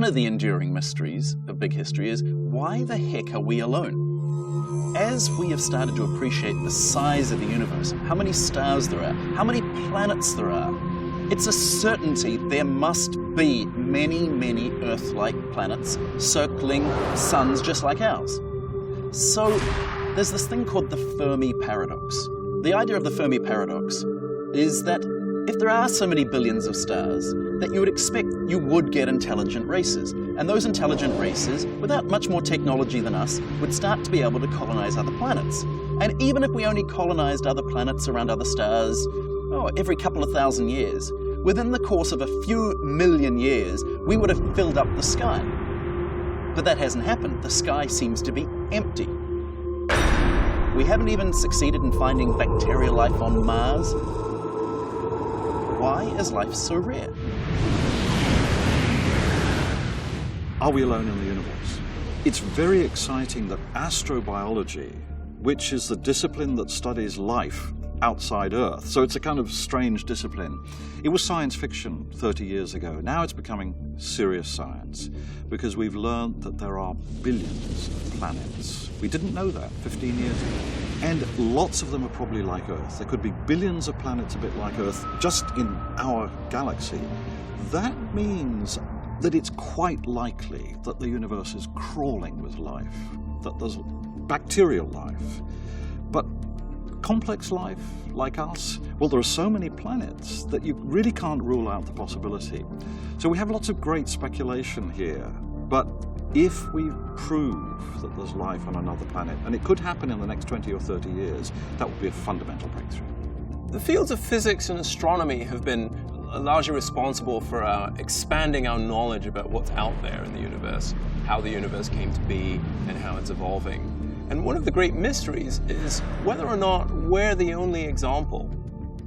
One of the enduring mysteries of big history is, why the heck are we alone? As we have started to appreciate the size of the universe, how many stars there are, how many planets there are, it's a certainty there must be many, many Earth-like planets circling suns just like ours. So there's this thing called the Fermi paradox. The idea of the Fermi paradox is that if there are so many billions of stars, that you would expect you would get intelligent races. And those intelligent races, without much more technology than us, would start to be able to colonize other planets. And even if we only colonized other planets around other stars, every couple of thousand years, within the course of a few million years, we would have filled up the sky. But that hasn't happened. The sky seems to be empty. We haven't even succeeded in finding bacterial life on Mars. Why is life so rare? Are we alone in the universe? It's very exciting that astrobiology, which is the discipline that studies life outside Earth, so it's a kind of strange discipline. It was science fiction 30 years ago. Now it's becoming serious science because we've learned that there are billions of planets. We didn't know that 15 years ago. And lots of them are probably like Earth. There could be billions of planets a bit like Earth just in our galaxy. That means that it's quite likely that the universe is crawling with life, that there's bacterial life. But complex life, like us, well, there are so many planets that you really can't rule out the possibility. So we have lots of great speculation here, but if we prove that there's life on another planet, and it could happen in the next 20 or 30 years, that would be a fundamental breakthrough. The fields of physics and astronomy have been largely responsible for expanding our knowledge about what's out there in the universe, how the universe came to be, and how it's evolving. And one of the great mysteries is whether or not we're the only example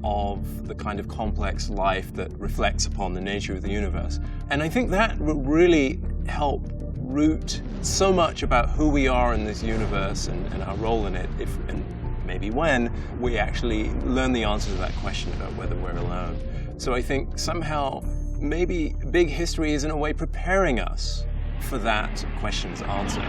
of the kind of complex life that reflects upon the nature of the universe. And I think that will really help root so much about who we are in this universe and our role in it, if and maybe when we actually learn the answer to that question about whether we're alone. So I think somehow maybe big history is in a way preparing us for that question's answer.